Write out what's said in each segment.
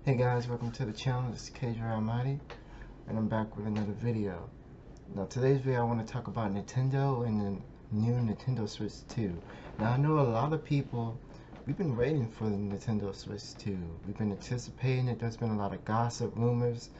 Hey guys, welcome to the channel. This is K-dre, and I'm back with another video. Now today's video I want to talk about Nintendo and the new Nintendo Switch 2. Now I know a lot of people, we've been waiting for the Nintendo Switch 2. We've been anticipating it. There's been a lot of gossip, rumors,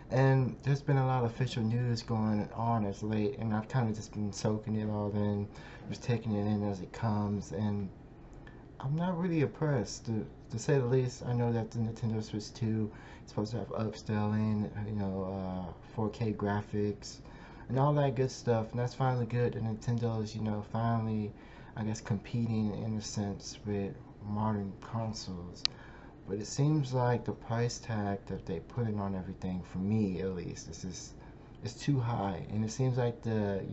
and there's been a lot of official news going on as late, and I've kind of just been soaking it all in, just taking it in as it comes, and I'm not really impressed, to say the least. I know that the Nintendo Switch 2 is supposed to have upscaling, 4K graphics, and all that good stuff, and that's finally good. And Nintendo's, finally, I guess, competing in a sense with modern consoles. But it seems like the price tag that they put in on everything, for me at least, it's too high, and it seems like the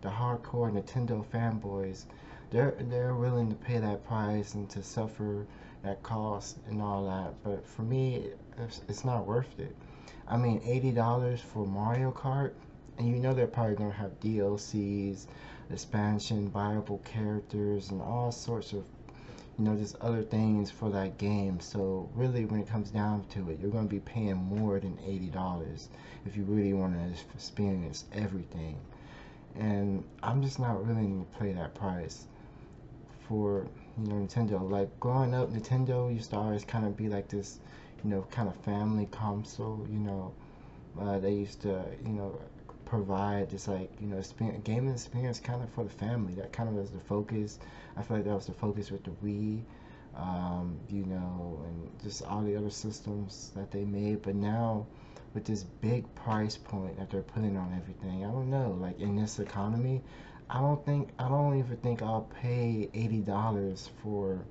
hardcore Nintendo fanboys, they're willing to pay that price and to suffer that cost and all that. But for me, it's not worth it. I mean, $80 for Mario Kart, and they're probably gonna have DLCs, expansion, viable characters, and all sorts of just other things for that game. So really, when it comes down to it, you're going to be paying more than $80 if you really want to experience everything. And I'm just not willing to pay that price for Nintendo. Like growing up, Nintendo used to always kind of be like this, kind of family console. They used to provide this like experience, gaming experience kind of for the family. That kind of was the focus. I feel like that was the focus with the Wii, and just all the other systems that they made. But now with this big price point that they're putting on everything, I don't know. Like in this economy, I don't even think I'll pay $80 for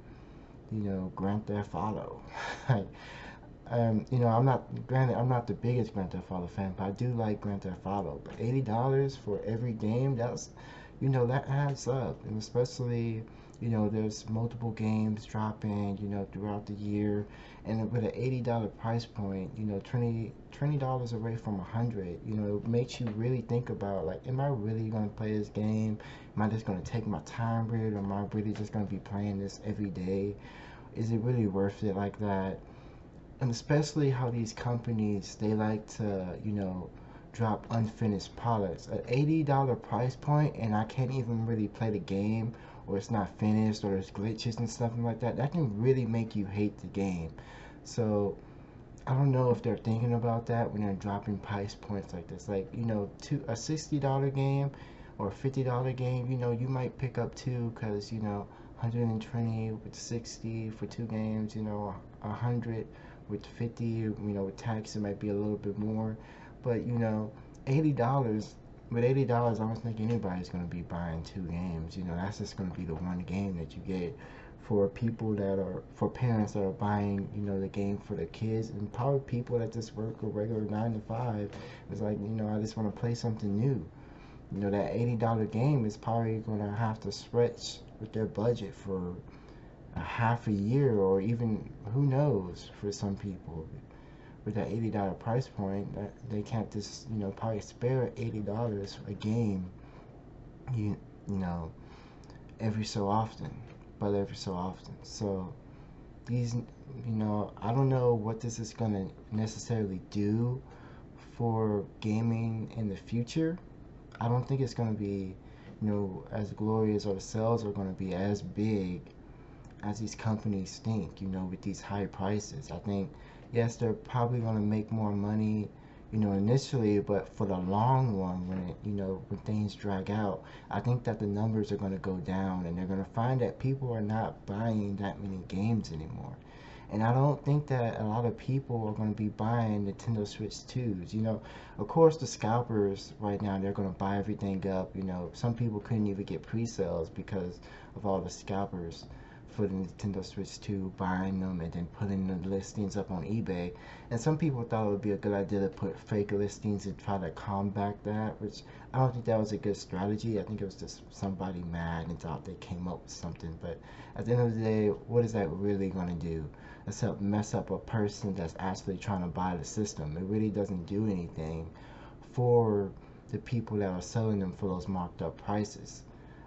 Grand Theft Auto. Like, I'm not the biggest Grand Theft Auto fan, but I do like Grand Theft Auto. But $80 for every game, that adds up. And especially, there's multiple games dropping, throughout the year. And with an $80 price point, $20 away from 100, it makes you really think about, like, am I really going to play this game? Am I just going to take my time with it? Or am I really just going to be playing this every day? Is it really worth it like that? And especially how these companies, they like to drop unfinished products at $80 price point, and I can't even really play the game, or it's not finished, or there's glitches and stuff like that. That can really make you hate the game. So I don't know if they're thinking about that when they're dropping price points like this. Like, a $60 game or a $50 game, you might pick up two, because 120 with 60 for two games, 100 with 50, with tax it might be a little bit more. But $80, with $80, I don't think anybody's going to be buying two games. That's just going to be the one game that you get for for parents that are buying the game for their kids, and probably people that just work a regular 9 to 5. It's like, I just want to play something new. That $80 game is probably going to have to stretch with their budget for a half a year, or even who knows, for some people. With that $80 price point, that they can't just probably spare $80 a game, you you know every so often, but every so often. So these, I don't know what this is going to necessarily do for gaming in the future. I don't think it's going to be as glorious, or the sales are going to be as big as these companies think, with these high prices. I think, yes, they're probably going to make more money, initially, but for the long run, when things drag out, I think that the numbers are going to go down, and they're going to find that people are not buying that many games anymore. And I don't think that a lot of people are going to be buying Nintendo Switch 2s. Of course, the scalpers right now, they're going to buy everything up. Some people couldn't even get pre-sales because of all the scalpers for the Nintendo Switch 2 buying them and then putting the listings up on eBay. And some people thought it would be a good idea to put fake listings and try to combat that, which I don't think that was a good strategy. I think it was just somebody mad and thought they came up with something. But at the end of the day, what is that really going to do? Except mess up a person that's actually trying to buy the system. It really doesn't do anything for the people that are selling them for those marked up prices.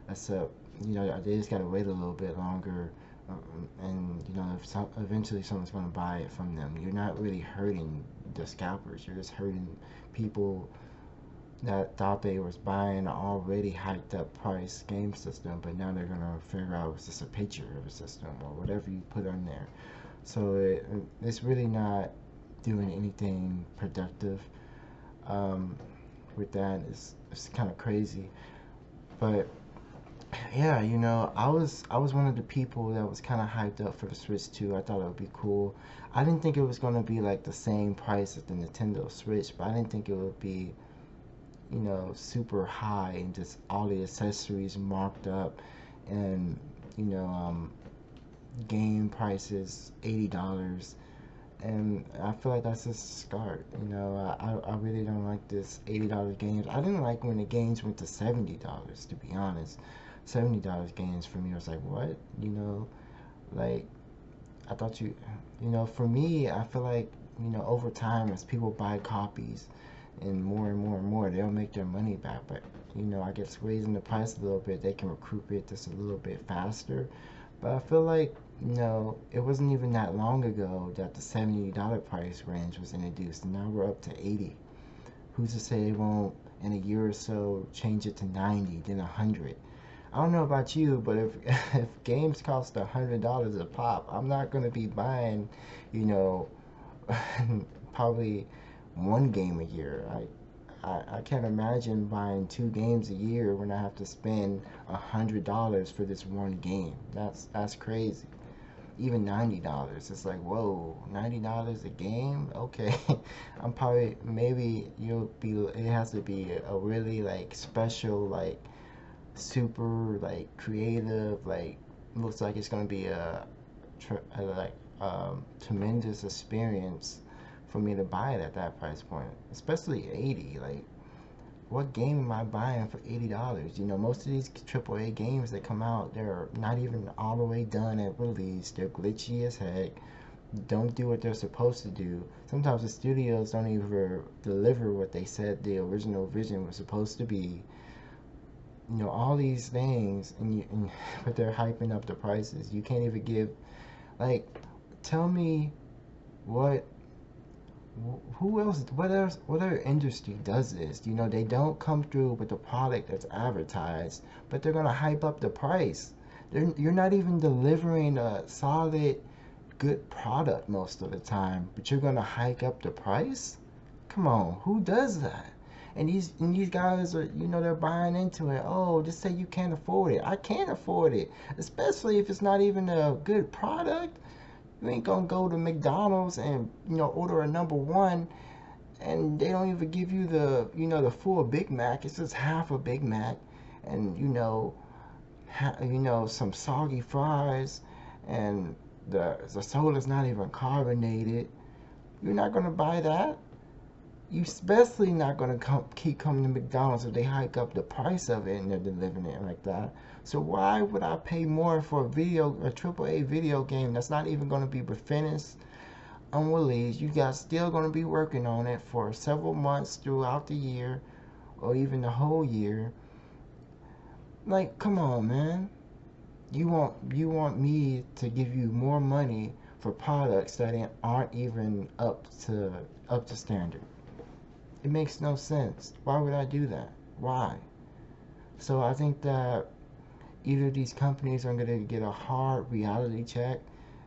Except, they just gotta wait a little bit longer And you know, if eventually someone's going to buy it from them, you're not really hurting the scalpers. You're just hurting people that thought they was buying an already hyped up price game system, but now they're gonna figure out it's just a picture of a system or whatever you put on there. So it's really not doing anything productive um, with that. It's kind of crazy, but yeah, you know, I was one of the people that was kind of hyped up for the Switch 2. I thought it would be cool. I didn't think it was gonna be like the same price as the Nintendo Switch, but I didn't think it would be, you know, super high and just all the accessories marked up, and you know, game prices $80, and I feel like that's a start. You know, I really don't like this $80 games. I didn't like when the games went to $70, to be honest. $70 games for me, I was like, what? You know, like I thought you know, for me, I feel like, you know, over time as people buy copies and more and more and more, they'll make their money back. But you know, I guess raising the price a little bit, they can recoup it just a little bit faster. But I feel like, you know, it wasn't even that long ago that the $70 price range was introduced, and now we're up to 80. Who's to say they won't in a year or so change it to 90, then 100? I don't know about you, but if if games cost $100 a pop, I'm not gonna be buying, you know, probably one game a year. I can't imagine buying two games a year when I have to spend $100 for this one game. That's crazy. Even $90, it's like, whoa, $90 a game? Okay, I'm probably, maybe you'll be. It has to be a really like special, like super like creative, like looks like it's gonna be a like tremendous experience for me to buy it at that price point, especially 80. Like, what game am I buying for $80? You know, most of these AAA games that come out, they're not even all the way done at release. They're glitchy as heck. Don't do what they're supposed to do. Sometimes the studios don't even deliver what they said the original vision was supposed to be. You know, all these things, but they're hyping up the prices. You can't even give, like, tell me what who else, what other industry does this? You know, they don't come through with the product that's advertised, but they're gonna hype up the price. You're not even delivering a solid good product most of the time, but you're gonna hike up the price. Come on, who does that? And these guys are, you know, they're buying into it. Oh, just say you can't afford it. I can't afford it, especially if it's not even a good product. You ain't gonna go to McDonald's and, you know, order a number one, and they don't even give you the, you know, the full Big Mac. It's just half a Big Mac, and you know, some soggy fries, and the soda's not even carbonated. You're not gonna buy that. You especially not gonna keep coming to McDonald's if they hike up the price of it and they're delivering it like that. So why would I pay more for a AAA video game that's not even gonna be finished on release? You guys still gonna be working on it for several months throughout the year, or even the whole year. Like, come on, man. You want me to give you more money for products that aren't even up to standard? It makes no sense. Why would I do that? Why? So I think that either these companies are going to get a hard reality check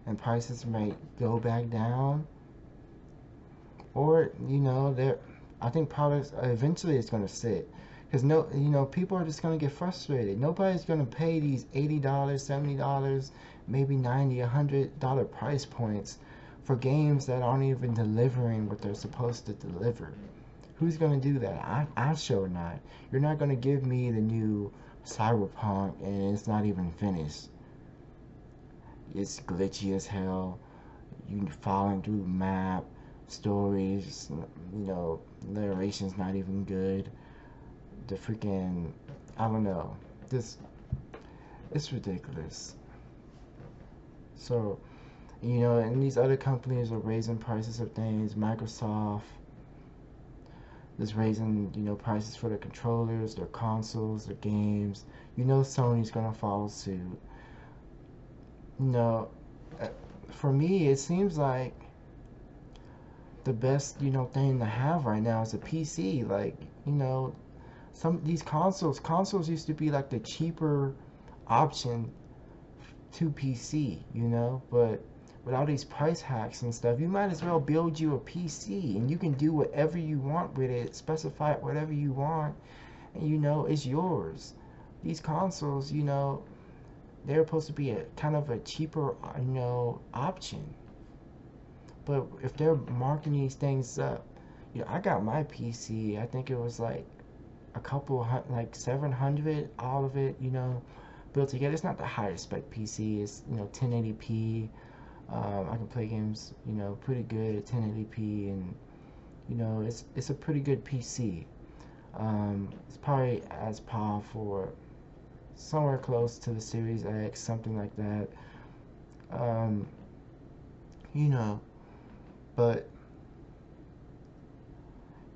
and prices might go back down, or, you know, I think products eventually it's going to sit, because no, you know, people are just going to get frustrated. Nobody's going to pay these $80, $70, maybe $90, $100 price points for games that aren't even delivering what they're supposed to deliver. Who's gonna do that? I sure not. You're not gonna give me the new Cyberpunk and it's not even finished. It's glitchy as hell. You falling through the map, stories, you know, narration's not even good. The freaking, I don't know. This, it's ridiculous. So, you know, and these other companies are raising prices of things. Microsoft is raising, you know, prices for their controllers, their consoles, their games. You know, Sony's gonna follow suit. you know, uh, for me, it seems like the best, thing to have right now is a PC. Like, you know, some these consoles used to be like the cheaper option to PC, but with all these price hacks and stuff, you might as well build you a PC and you can do whatever you want with it, specify whatever you want, and it's yours. These consoles, they're supposed to be a kind of a cheaper, option. But if they're marking these things up, I got my PC. I think it was like a couple like 700, all of it, built together. It's not the highest spec PC. It's 1080p. I can play games, pretty good at 1080p, and it's a pretty good PC. It's probably as powerful, somewhere close to the Series X, something like that. Um, you know, but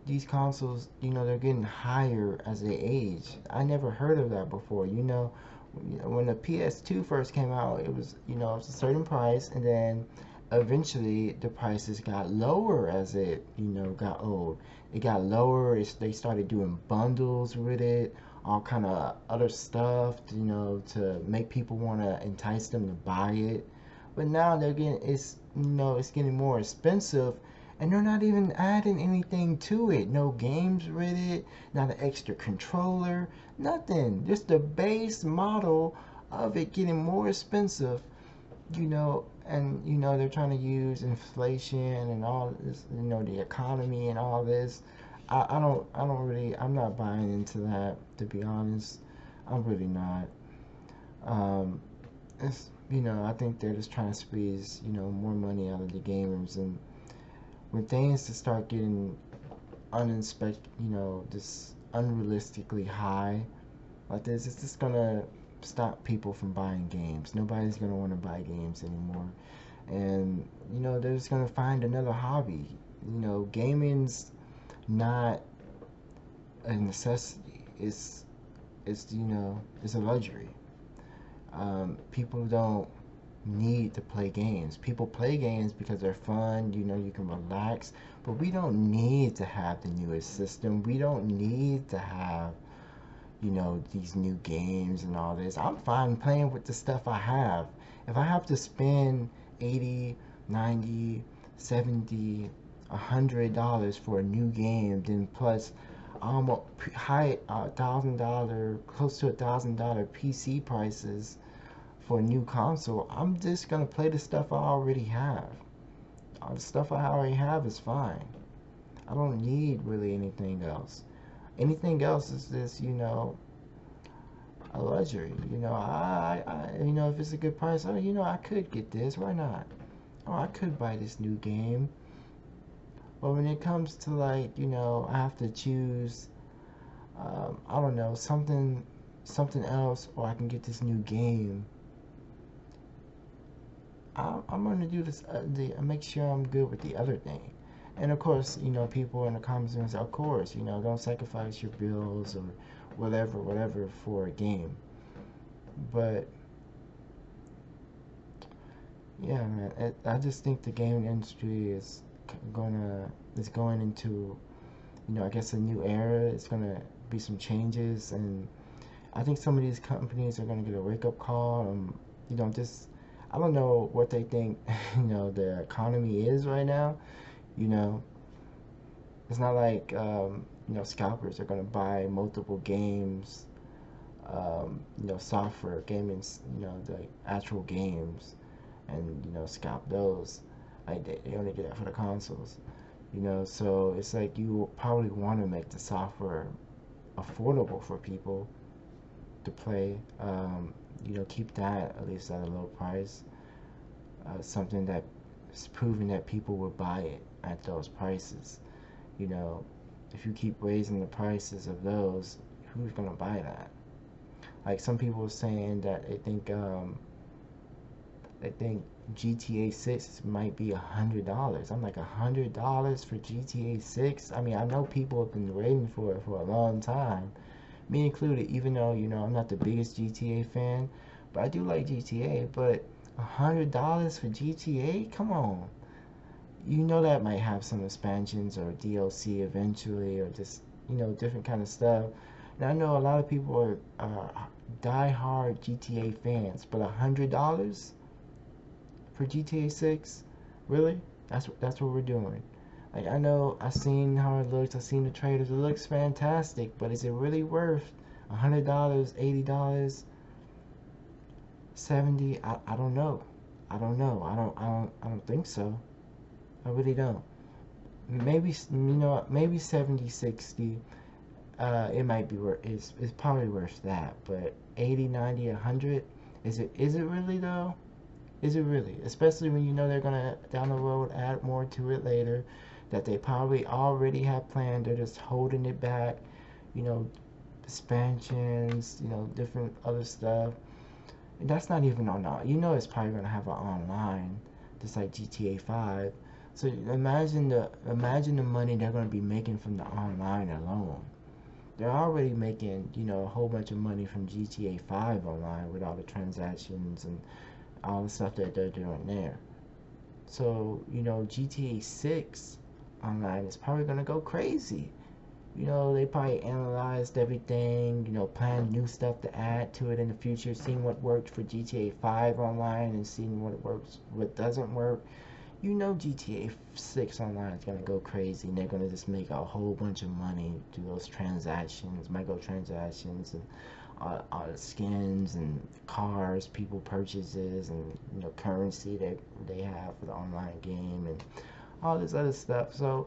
these consoles, they're getting higher as they age. I never heard of that before. When the PS2 first came out, it was, it was a certain price, and then eventually the prices got lower as it, got old. It got lower. They started doing bundles with it, all kind of other stuff, to make people want to entice them to buy it. But now it's getting more expensive, and they're not even adding anything to it. No games with it, not an extra controller, nothing. Just the base model of it getting more expensive, and they're trying to use inflation and all this, the economy and all this. I'm not buying into that, to be honest. I'm really not. Um, it's, I think they're just trying to squeeze, more money out of the gamers, and when things to start getting just unrealistically high like this, it's just gonna stop people from buying games. Nobody's gonna want to buy games anymore, and they're just gonna find another hobby. Gaming's not a necessity. It's a luxury. People don't need to play games. People play games because they're fun, you can relax, but we don't need to have the newest system. We don't need to have, these new games and all this. I'm fine playing with the stuff I have. If I have to spend 80, 90, 70, $100 for a new game, then plus high $1,000, close to $1,000 PC prices for a new console, I'm just gonna play the stuff I already have. All the stuff I already have is fine. I don't need really anything else. Anything else is just, a luxury. If it's a good price, I could get this. Why not? Oh, I could buy this new game. But when it comes to like, I have to choose, I don't know, something else, or I can get this new game. I'm gonna do this. Make sure I'm good with the other thing. And of course, people in the comments say, of course, don't sacrifice your bills or whatever for a game. But yeah, man, I just think the gaming industry is going into, I guess, a new era. It's gonna be some changes, and I think some of these companies are gonna get a wake up call. Just I don't know what they think, the economy is right now. You know, it's not like, scalpers are going to buy multiple games, software, gaming, the actual games, and, scalp those. Like, they only get that for the consoles. So it's like you probably want to make the software affordable for people to play. Keep that at least at a low price. Something that is proven that people will buy it at those prices. If you keep raising the prices of those, who's gonna buy that? Like some people are saying that they think GTA 6 might be $100. I'm like, $100 for GTA 6? I mean, I know people have been waiting for it for a long time, me included, even though, I'm not the biggest GTA fan, but I do like GTA. But $100 for GTA? Come on. You know that might have some expansions or DLC eventually, or just different kind of stuff. And I know a lot of people are die-hard GTA fans, but $100 for GTA 6, really? That's what we're doing. Like I know I seen how it looks. I seen the trailers. It looks fantastic, but is it really worth $100, $80, 70? I don't know. I don't know. I don't think so. I really don't. Maybe maybe 70, 60. It might be worth. It's probably worth that. But 80, 90, 100. Is it really though? Is it really? Especially when you know they're gonna down the road add more to it later, that they probably already have planned. They're just holding it back. You know, expansions. Different other stuff. And that's not even on. It's probably gonna have an online, just like GTA 5. So imagine the money they're gonna be making from the online alone. They're already making a whole bunch of money from GTA 5 online with all the transactions and all the stuff that they're doing there. So GTA 6 online is probably gonna go crazy. They probably analyzed everything, planned new stuff to add to it in the future, seeing what worked for GTA 5 online and seeing what works, what doesn't work. GTA 6 online is going to go crazy and they're going to just make a whole bunch of money through those transactions, microtransactions, and all the skins and cars people purchases and currency that they have for the online game and all this other stuff. So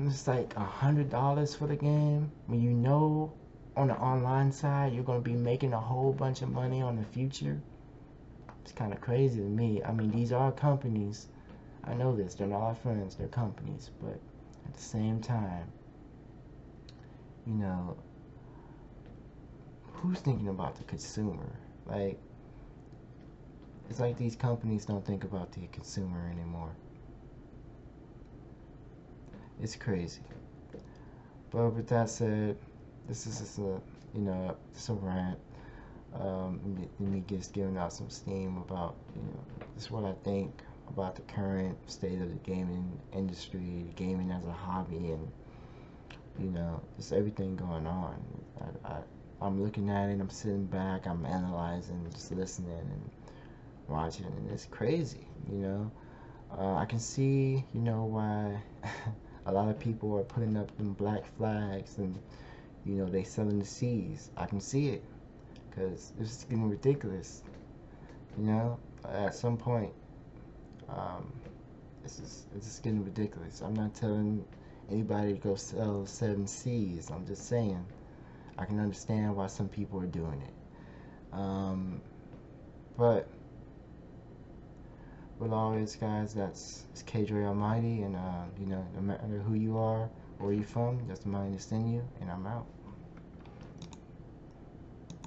it's like $100 for the game when on the online side you're going to be making a whole bunch of money on the future. It's kind of crazy to me. I mean, these are companies. I know this. They're not our friends. They're companies. But at the same time, who's thinking about the consumer? Like, it's like these companies don't think about the consumer anymore. It's crazy. But with that said, this is just just a rant. Me just giving out some steam about, this is what I think about the current state of the gaming industry, gaming as a hobby, and, just everything going on. I'm looking at it, I'm sitting back, I'm analyzing, just listening and watching, and it's crazy, I can see, why a lot of people are putting up them black flags and, they selling the seas. I can see it. Because it's getting ridiculous, at some point, it's just getting ridiculous. I'm not telling anybody to go sell 7 Cs. I'm just saying I can understand why some people are doing it. But with always, guys, it's K-dre Almighty, and no matter who you are or where you're from, that's the mind that's in you, and I'm out.